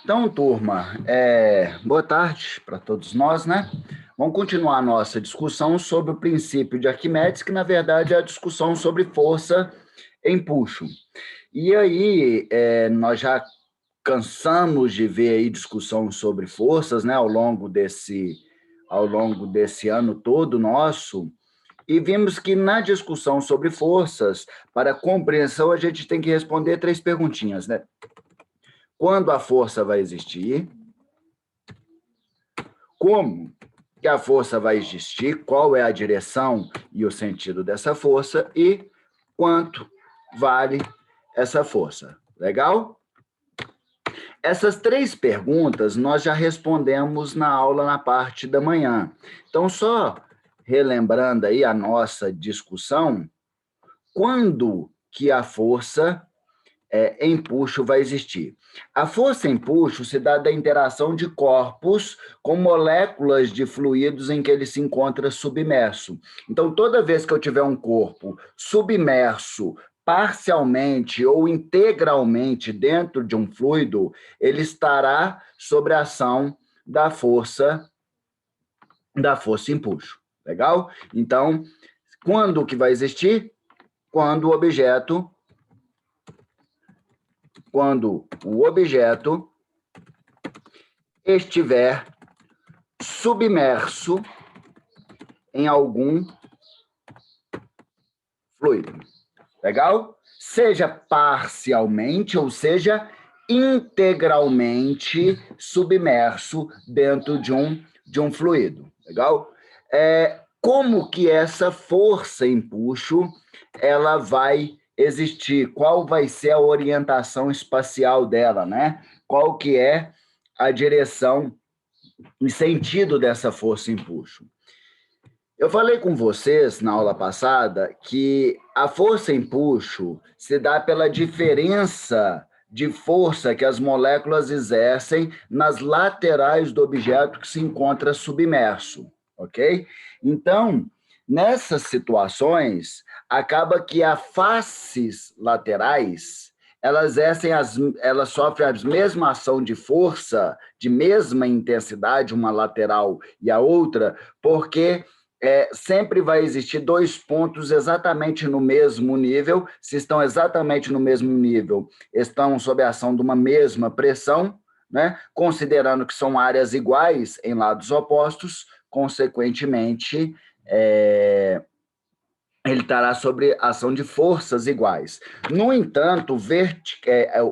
Então, turma, boa tarde para todos nós, né? Vamos continuar a nossa discussão sobre o princípio de Arquimedes, que, na verdade, é a discussão sobre força em empuxo. E aí, nós já cansamos de ver aí discussão sobre forças, né, ao longo desse ano todo nosso, e vimos que na discussão sobre forças, para compreensão, a gente tem que responder 3 perguntinhas, né? Quando a força vai existir? Como que a força vai existir? Qual é a direção e o sentido dessa força? E quanto vale essa força? Legal? Essas 3 perguntas nós já respondemos na aula na parte da manhã. Então, só relembrando aí a nossa discussão, quando que a força empuxo vai existir? A força empuxo se dá da interação de corpos com moléculas de fluidos em que ele se encontra submerso. Então, toda vez que eu tiver um corpo submerso parcialmente ou integralmente dentro de um fluido, ele estará sob a ação da força empuxo. Legal? Então, quando que vai existir? Quando o objeto estiver submerso em algum fluido. Legal? Seja parcialmente ou seja integralmente submerso dentro de um fluido. Legal? Como que essa força empuxo ela vai existir? Qual vai ser a orientação espacial dela, né? Qual que é a direção e sentido dessa força empuxo? Eu falei com vocês na aula passada que a força empuxo se dá pela diferença de força que as moléculas exercem nas laterais do objeto que se encontra submerso, ok? Então, nessas situações, acaba que as faces laterais elas sofrem a mesma ação de força, de mesma intensidade, uma lateral e a outra, porque sempre vai existir 2 pontos exatamente no mesmo nível. Se estão exatamente no mesmo nível, estão sob a ação de uma mesma pressão, né? Considerando que são áreas iguais em lados opostos, consequentemente, ele estará sob ação de forças iguais. No entanto,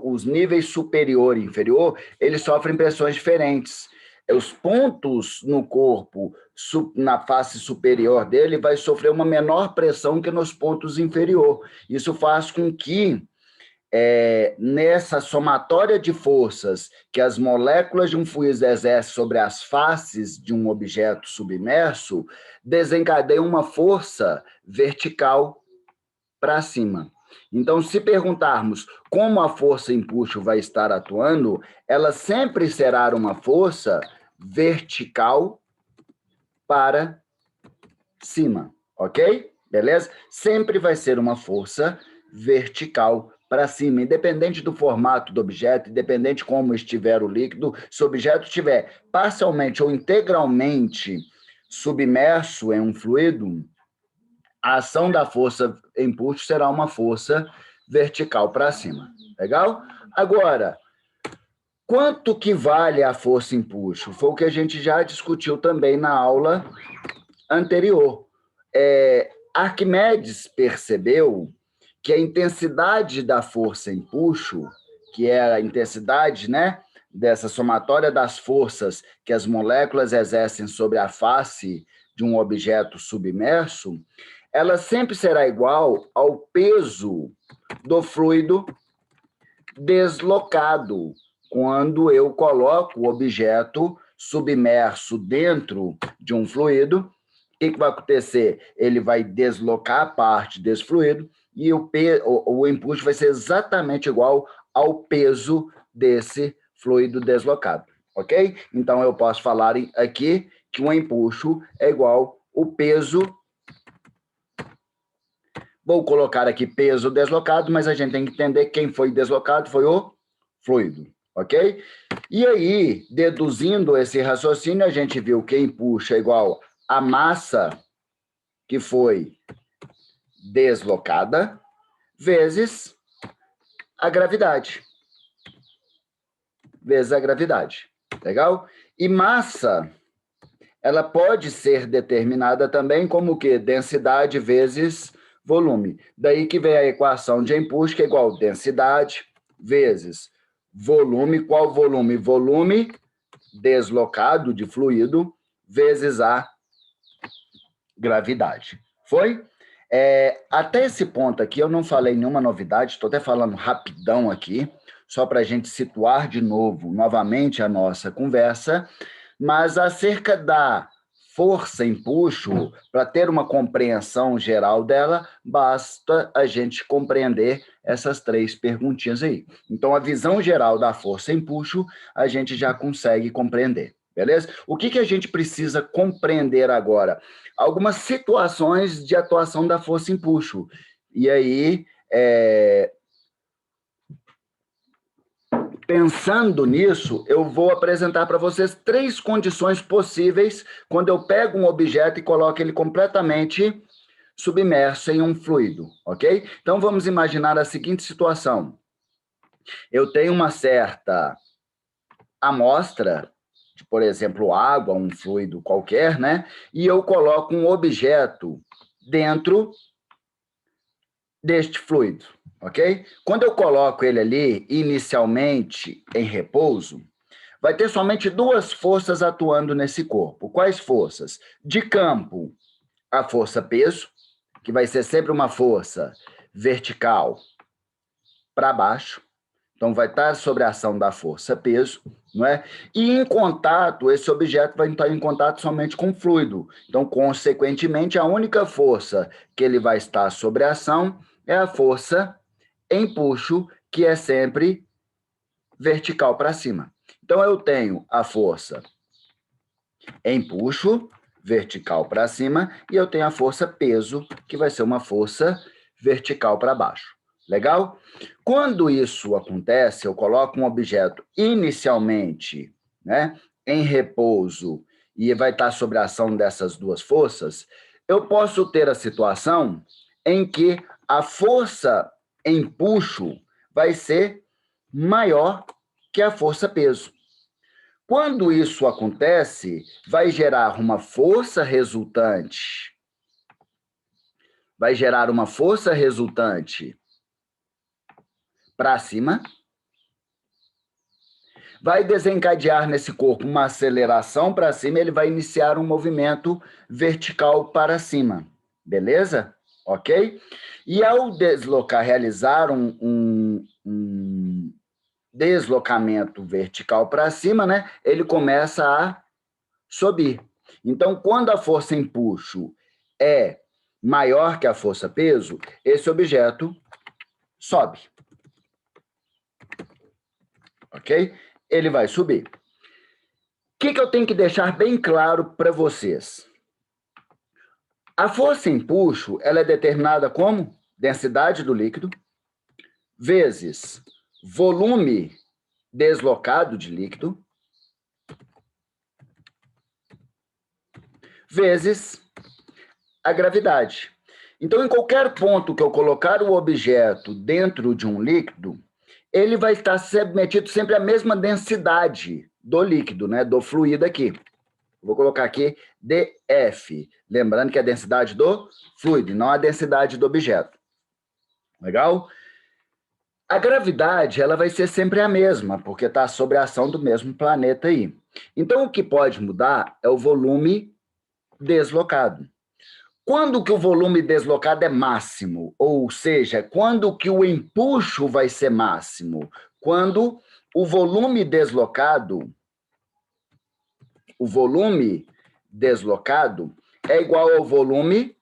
os níveis superior e inferior, eles sofrem pressões diferentes. Os pontos no corpo, na face superior dele, vai sofrer uma menor pressão que nos pontos inferior. Isso faz com que, nessa somatória de forças que as moléculas de um fluido exercem sobre as faces de um objeto submerso, desencadeia uma força vertical para cima. Então, se perguntarmos como a força empuxo vai estar atuando, ela sempre será uma força vertical para cima, ok? Beleza? Sempre vai ser uma força vertical para cima, independente do formato do objeto, independente de como estiver o líquido. Se o objeto estiver parcialmente ou integralmente submerso em um fluido, a ação da força empuxo será uma força vertical para cima. Legal? Agora, quanto que vale a força empuxo? Foi o que a gente já discutiu também na aula anterior. Arquimedes percebeu que a intensidade da força empuxo, que é a intensidade, né, dessa somatória das forças que as moléculas exercem sobre a face de um objeto submerso, ela sempre será igual ao peso do fluido deslocado, quando eu coloco o objeto submerso dentro de um fluido. O que vai acontecer? Ele vai deslocar parte desse fluido e o empuxo vai ser exatamente igual ao peso desse fluido deslocado, ok? Então, eu posso falar aqui que um empuxo é igual ao peso. Vou colocar aqui peso deslocado, mas a gente tem que entender que quem foi deslocado foi o fluido, ok? E aí, deduzindo esse raciocínio, a gente viu que empuxo é igual a massa que foi deslocada vezes a gravidade. Vezes a gravidade. Legal? E massa, ela pode ser determinada também como o quê? Densidade vezes volume. Daí que vem a equação de empuxo, que é igual a densidade vezes volume. Qual volume? Volume deslocado de fluido vezes a gravidade. Foi? Até esse ponto aqui eu não falei nenhuma novidade, estou até falando rapidão aqui, só para a gente situar de novo, novamente, a nossa conversa, mas acerca da força empuxo, para ter uma compreensão geral dela, basta a gente compreender essas 3 perguntinhas aí. Então, a visão geral da força empuxo, a gente já consegue compreender, beleza? O que a gente precisa compreender agora? Algumas situações de atuação da força empuxo. E aí, pensando nisso, eu vou apresentar para vocês 3 condições possíveis quando eu pego um objeto e coloco ele completamente submerso em um fluido, ok? Então, vamos imaginar a seguinte situação. Eu tenho uma certa amostra, por exemplo, água, um fluido qualquer, né? E eu coloco um objeto dentro deste fluido, ok? Quando eu coloco ele ali, inicialmente em repouso, vai ter somente 2 forças atuando nesse corpo. Quais forças? De campo, a força peso, que vai ser sempre uma força vertical para baixo. Então, vai estar sobre a ação da força peso, não é? E em contato, esse objeto vai estar em contato somente com o fluido. Então, consequentemente, a única força que ele vai estar sobre a ação é a força empuxo, que é sempre vertical para cima. Então, eu tenho a força empuxo, vertical para cima, e eu tenho a força peso, que vai ser uma força vertical para baixo. Legal? Quando isso acontece, eu coloco um objeto inicialmente, né, em repouso e vai estar sob a ação dessas 2 forças, eu posso ter a situação em que a força empuxo vai ser maior que a força peso. Quando isso acontece, vai gerar uma força resultante. Vai gerar uma força resultante para cima, vai desencadear nesse corpo uma aceleração para cima, ele vai iniciar um movimento vertical para cima, beleza? Ok? E ao realizar um deslocamento vertical para cima, né, ele começa a subir. Então, quando a força empuxo é maior que a força peso, esse objeto sobe. Ok? Ele vai subir. O que eu tenho que deixar bem claro para vocês? A força empuxo, ela é determinada como densidade do líquido vezes volume deslocado de líquido vezes a gravidade. Então, em qualquer ponto que eu colocar o objeto dentro de um líquido, ele vai estar submetido sempre à mesma densidade do líquido, né, do fluido aqui. Vou colocar aqui dF, lembrando que é a densidade do fluido, não a densidade do objeto. Legal? A gravidade, ela vai ser sempre a mesma, porque está sob a ação do mesmo planeta aí. Então, o que pode mudar é o volume deslocado. Quando que o volume deslocado é máximo? Ou seja, quando que o empuxo vai ser máximo? Quando o volume deslocado é igual ao volume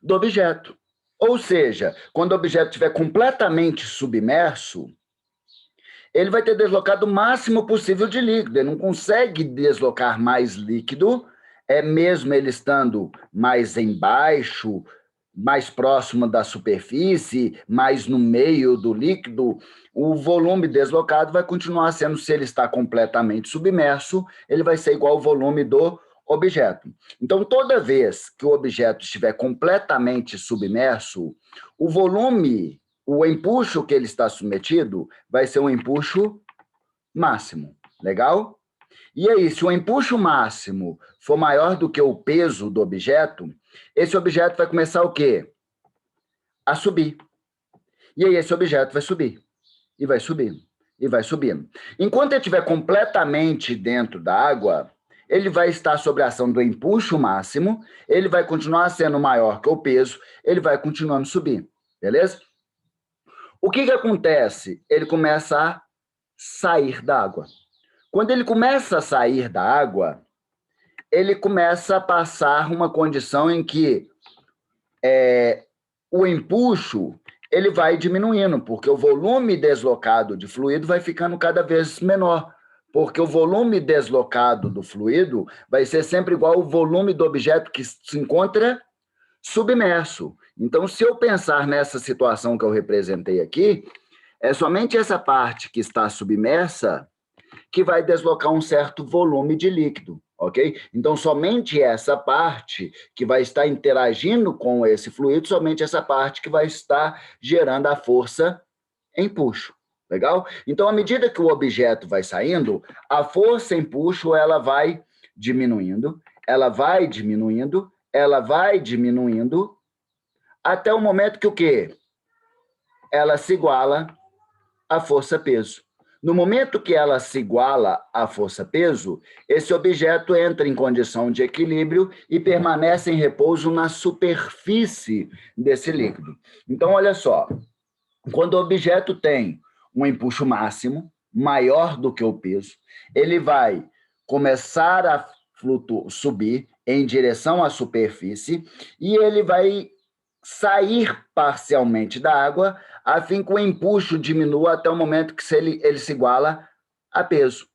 do objeto. Ou seja, quando o objeto estiver completamente submerso, ele vai ter deslocado o máximo possível de líquido. Ele não consegue deslocar mais líquido, mesmo ele estando mais embaixo, mais próximo da superfície, mais no meio do líquido, o volume deslocado vai continuar sendo, se ele está completamente submerso, ele vai ser igual ao volume do objeto. Então, toda vez que o objeto estiver completamente submerso, o volume, o empuxo que ele está submetido, vai ser um empuxo máximo. Legal? E aí, se o empuxo máximo for maior do que o peso do objeto, esse objeto vai começar o quê? A subir. E aí esse objeto vai subir. E vai subindo. E vai subindo. Enquanto ele estiver completamente dentro da água, ele vai estar sob a ação do empuxo máximo, ele vai continuar sendo maior que o peso, ele vai continuando subir. Beleza? O que acontece? Ele começa a sair da água. Quando ele começa a sair da água, ele começa a passar uma condição em que o empuxo ele vai diminuindo, porque o volume deslocado de fluido vai ficando cada vez menor, porque o volume deslocado do fluido vai ser sempre igual ao volume do objeto que se encontra submerso. Então, se eu pensar nessa situação que eu representei aqui, é somente essa parte que está submersa que vai deslocar um certo volume de líquido, ok? Então, somente essa parte que vai estar interagindo com esse fluido, somente essa parte que vai estar gerando a força empuxo, legal? Então, à medida que o objeto vai saindo, a força empuxo, ela vai diminuindo, ela vai diminuindo, ela vai diminuindo, até o momento que o quê? Ela se iguala à força-peso. No momento que ela se iguala à força-peso, esse objeto entra em condição de equilíbrio e permanece em repouso na superfície desse líquido. Então, olha só, quando o objeto tem um empuxo máximo, maior do que o peso, ele vai começar a subir em direção à superfície e ele vai sair parcialmente da água, a fim que o empuxo diminua até o momento que ele se iguala a peso.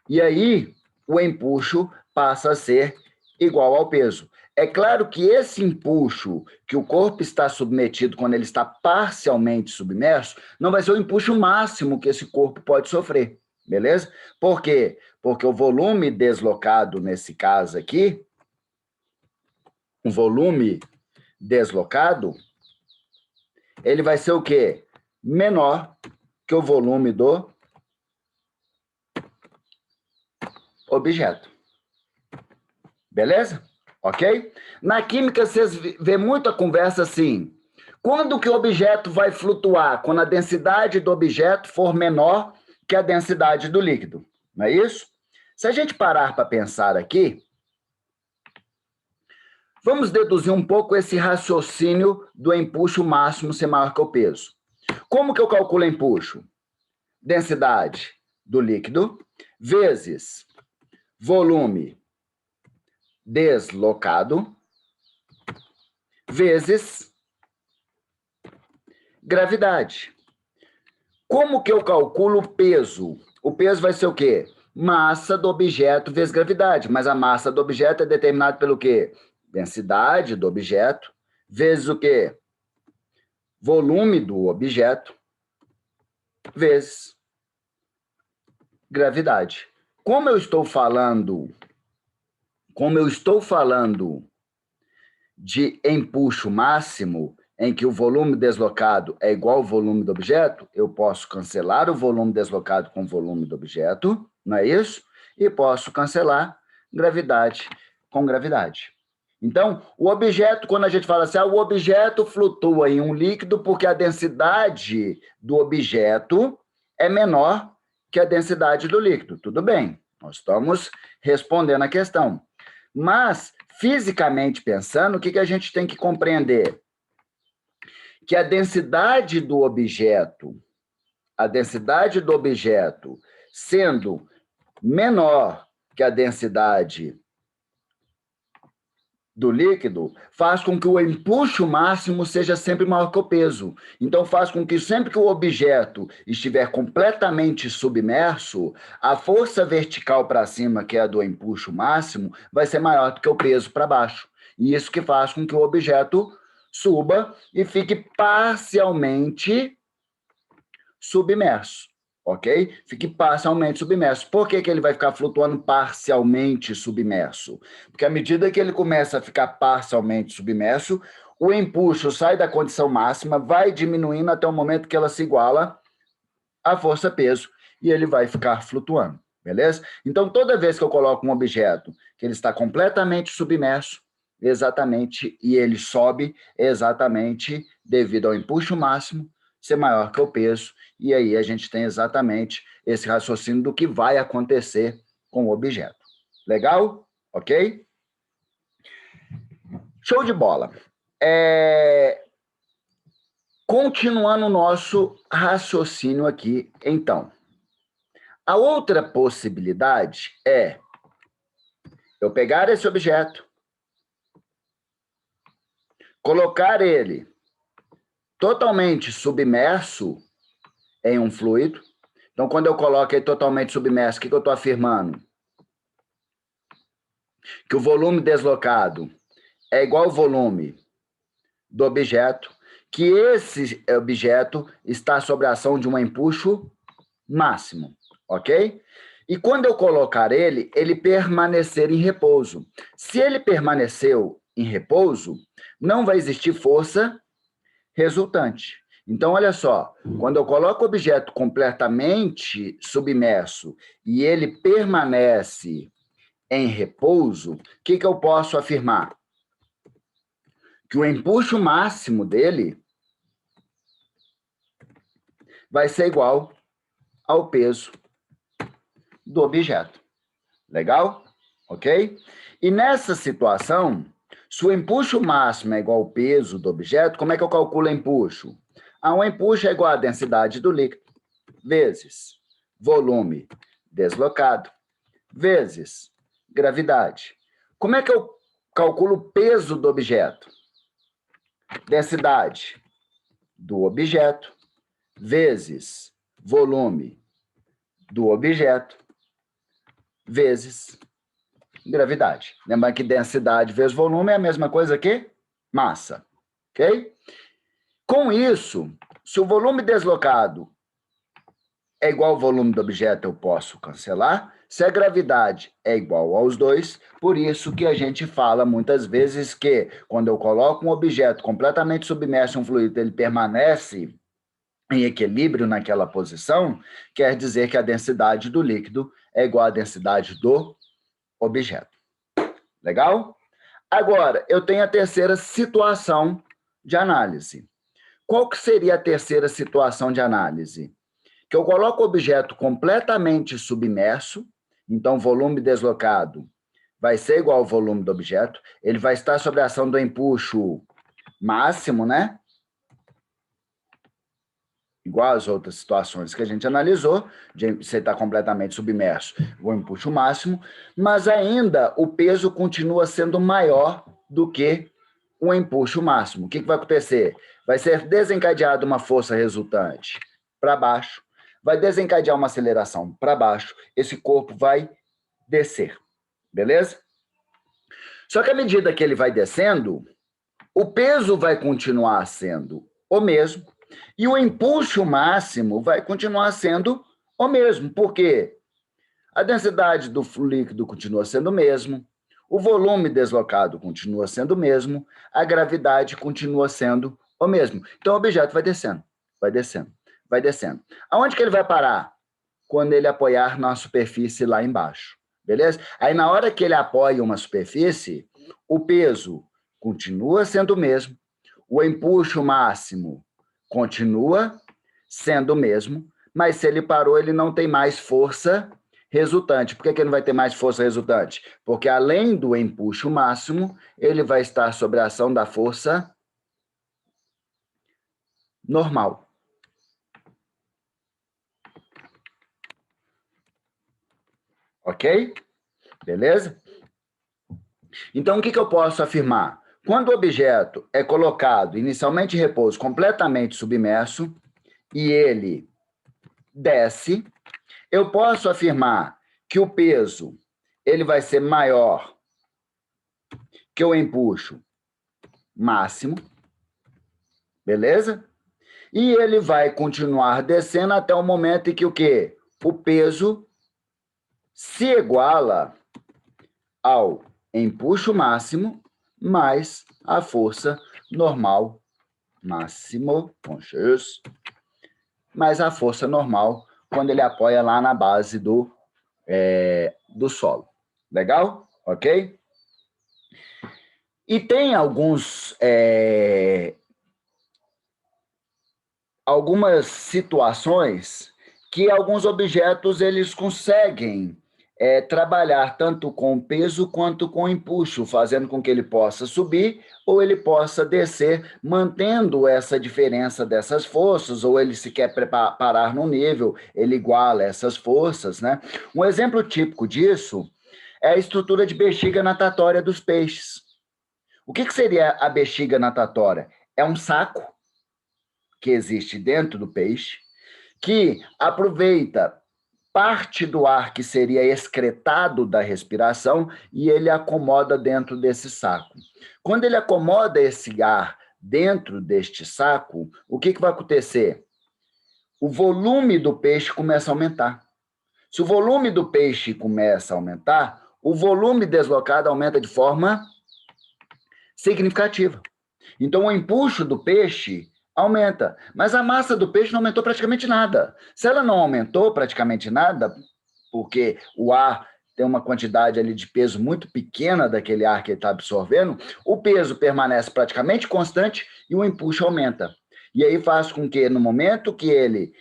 E aí, o empuxo passa a ser igual ao peso. É claro que esse empuxo que o corpo está submetido quando ele está parcialmente submerso, não vai ser o empuxo máximo que esse corpo pode sofrer, beleza? Por quê? Porque o volume deslocado, nesse caso aqui, o volume deslocado, ele vai ser o quê? Menor que o volume do objeto. Beleza? Ok? Na química, vocês vê muita conversa assim. Quando que o objeto vai flutuar? Quando a densidade do objeto for menor que a densidade do líquido. Não é isso? Se a gente parar para pensar aqui, vamos deduzir um pouco esse raciocínio do empuxo máximo ser maior que o peso. Como que eu calculo empuxo? Densidade do líquido vezes volume deslocado vezes gravidade. Como que eu calculo o peso? O peso vai ser o quê? Massa do objeto vezes gravidade, mas a massa do objeto é determinada pelo quê? Densidade do objeto vezes o quê? Volume do objeto vezes gravidade. Como eu estou falando de empuxo máximo, em que o volume deslocado é igual ao volume do objeto, eu posso cancelar o volume deslocado com o volume do objeto, não é isso? E posso cancelar gravidade com gravidade. Então, o objeto, quando a gente fala assim, o objeto flutua em um líquido porque a densidade do objeto é menor que a densidade do líquido. Tudo bem, nós estamos respondendo a questão. Mas, fisicamente pensando, o que a gente tem que compreender? Que a densidade do objeto sendo menor que a densidade do líquido, faz com que o empuxo máximo seja sempre maior que o peso. Então, faz com que sempre que o objeto estiver completamente submerso, a força vertical para cima, que é a do empuxo máximo, vai ser maior do que o peso para baixo. E isso que faz com que o objeto suba e fique parcialmente submerso, ok? Fique parcialmente submerso. Por que ele vai ficar flutuando parcialmente submerso? Porque à medida que ele começa a ficar parcialmente submerso, o empuxo sai da condição máxima, vai diminuindo até o momento que ela se iguala à força-peso e ele vai ficar flutuando, beleza? Então, toda vez que eu coloco um objeto que ele está completamente submerso, exatamente, e ele sobe exatamente devido ao empuxo máximo ser maior que o peso, e aí a gente tem exatamente esse raciocínio do que vai acontecer com o objeto. Legal? Ok? Show de bola. Continuando o nosso raciocínio aqui, então. A outra possibilidade é eu pegar esse objeto, colocar ele totalmente submerso em um fluido. Então, quando eu coloco ele totalmente submerso, o que eu estou afirmando? Que o volume deslocado é igual ao volume do objeto, que esse objeto está sob a ação de um empuxo máximo, ok? E quando eu colocar ele permanecer em repouso. Se ele permaneceu em repouso, não vai existir força resultante. Então, olha só, quando eu coloco o objeto completamente submerso e ele permanece em repouso, o que eu posso afirmar? Que o empuxo máximo dele vai ser igual ao peso do objeto. Legal? Ok? E nessa situação, se o empuxo máximo é igual ao peso do objeto, como é que eu calculo o empuxo? O empuxo é igual à densidade do líquido vezes volume deslocado vezes gravidade. Como é que eu calculo o peso do objeto? Densidade do objeto vezes volume do objeto vezes gravidade. Lembrando que densidade vezes volume é a mesma coisa que massa, ok? Com isso, se o volume deslocado é igual ao volume do objeto, eu posso cancelar. Se a gravidade é igual aos dois, por isso que a gente fala muitas vezes que quando eu coloco um objeto completamente submerso em um fluido, ele permanece em equilíbrio naquela posição, quer dizer que a densidade do líquido é igual à densidade do objeto. Legal? Agora, eu tenho a terceira situação de análise. Qual que seria a terceira situação de análise? Que eu coloco o objeto completamente submerso, então volume deslocado vai ser igual ao volume do objeto, ele vai estar sob a ação do empuxo máximo, né? Igual às outras situações que a gente analisou, de você estar completamente submerso, o empuxo máximo, mas ainda o peso continua sendo maior do que o empuxo máximo. O que vai acontecer? Vai ser desencadeada uma força resultante para baixo, vai desencadear uma aceleração para baixo, esse corpo vai descer, beleza? Só que à medida que ele vai descendo, o peso vai continuar sendo o mesmo e o empuxo máximo vai continuar sendo o mesmo. Por quê? A densidade do líquido continua sendo o mesmo, o volume deslocado continua sendo o mesmo, a gravidade continua sendo o mesmo. Então, o objeto vai descendo, vai descendo, vai descendo. Aonde que ele vai parar? Quando ele apoiar na superfície lá embaixo, beleza? Aí, na hora que ele apoia uma superfície, o peso continua sendo o mesmo, o empuxo máximo continua sendo o mesmo, mas se ele parou, ele não tem mais força resultante. Por que ele não vai ter mais força resultante? Porque além do empuxo máximo, ele vai estar sob a ação da força normal. Ok? Beleza? Então, o que eu posso afirmar? Quando o objeto é colocado inicialmente em repouso, completamente submerso, e ele desce, eu posso afirmar que o peso ele vai ser maior que eu empuxo máximo, beleza? E ele vai continuar descendo até o momento em que o quê? O peso se iguala ao empuxo máximo mais a força normal máximo, mais a força normal quando ele apoia lá na base do solo. Legal? Ok? E tem algumas situações que alguns objetos eles conseguem trabalhar tanto com peso quanto com empuxo, fazendo com que ele possa subir ou ele possa descer, mantendo essa diferença dessas forças, ou ele se quer parar no nível, ele iguala essas forças, né? Um exemplo típico disso é a estrutura de bexiga natatória dos peixes. O que seria a bexiga natatória? É um saco que existe dentro do peixe, que aproveita parte do ar que seria excretado da respiração e ele acomoda dentro desse saco. Quando ele acomoda esse ar dentro deste saco, o que vai acontecer? O volume do peixe começa a aumentar. Se o volume do peixe começa a aumentar, o volume deslocado aumenta de forma significativa. Então, o empuxo do peixe aumenta, mas a massa do peixe não aumentou praticamente nada. Se ela não aumentou praticamente nada, porque o ar tem uma quantidade ali de peso muito pequena daquele ar que ele está absorvendo, o peso permanece praticamente constante e o empuxo aumenta. E aí faz com que, no momento que ele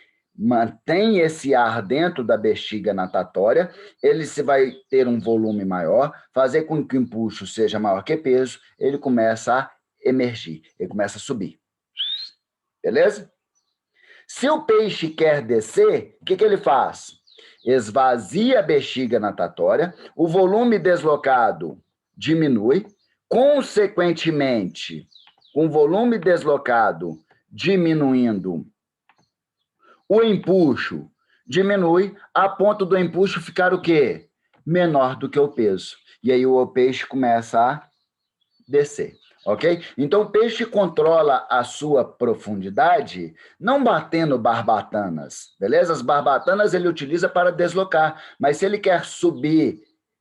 mantém esse ar dentro da bexiga natatória, ele se vai ter um volume maior, fazer com que o empuxo seja maior que peso, ele começa a emergir, ele começa a subir. Beleza? Se o peixe quer descer, o que ele faz? Esvazia a bexiga natatória, o volume deslocado diminui, consequentemente, com o volume deslocado diminuindo, o empuxo diminui, a ponto do empuxo ficar o quê? Menor do que o peso. E aí o peixe começa a descer. Ok? Então, o peixe controla a sua profundidade não batendo barbatanas, beleza? As barbatanas ele utiliza para deslocar, mas se ele quer subir,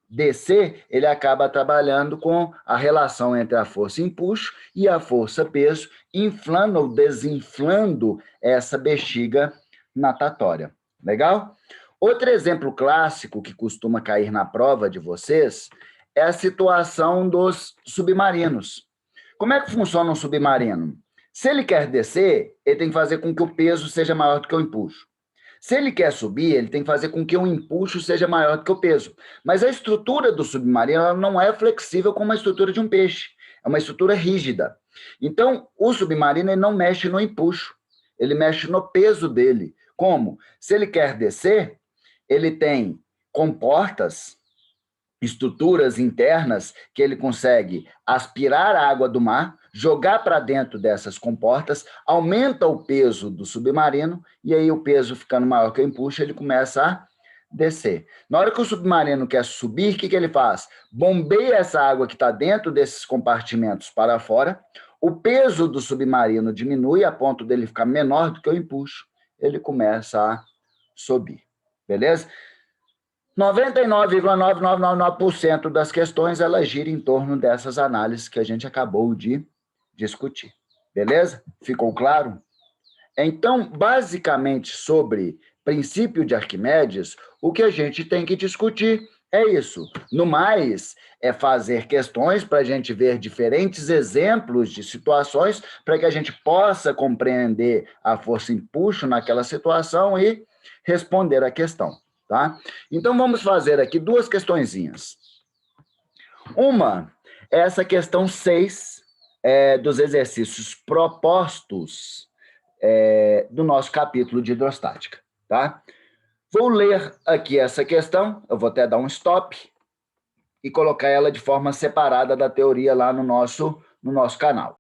descer, ele acaba trabalhando com a relação entre a força empuxo e a força peso, inflando ou desinflando essa bexiga natatória. Legal? Outro exemplo clássico que costuma cair na prova de vocês é a situação dos submarinos. Como é que funciona um submarino? Se ele quer descer, ele tem que fazer com que o peso seja maior do que o empuxo. Se ele quer subir, ele tem que fazer com que o empuxo seja maior do que o peso. Mas a estrutura do submarino ela não é flexível como a estrutura de um peixe. É uma estrutura rígida. Então, o submarino ele não mexe no empuxo. Ele mexe no peso dele. Como? Se ele quer descer, ele tem comportas, estruturas internas que ele consegue aspirar a água do mar, jogar para dentro dessas comportas, aumenta o peso do submarino e aí o peso ficando maior que o empuxo, ele começa a descer. Na hora que o submarino quer subir, o que ele faz? Bombeia essa água que está dentro desses compartimentos para fora, o peso do submarino diminui a ponto dele ficar menor do que o empuxo, ele começa a subir. Beleza? 99,9999% das questões, ela gira em torno dessas análises que a gente acabou de discutir. Beleza? Ficou claro? Então, basicamente, sobre princípio de Arquimedes, o que a gente tem que discutir é isso. No mais, é fazer questões para a gente ver diferentes exemplos de situações para que a gente possa compreender a força empuxo naquela situação e responder a questão. Tá? Então, vamos fazer aqui duas questõezinhas. Uma é essa questão 6 dos exercícios propostos do nosso capítulo de hidrostática. Tá? Vou ler aqui essa questão, eu vou até dar um stop e colocar ela de forma separada da teoria lá no nosso canal.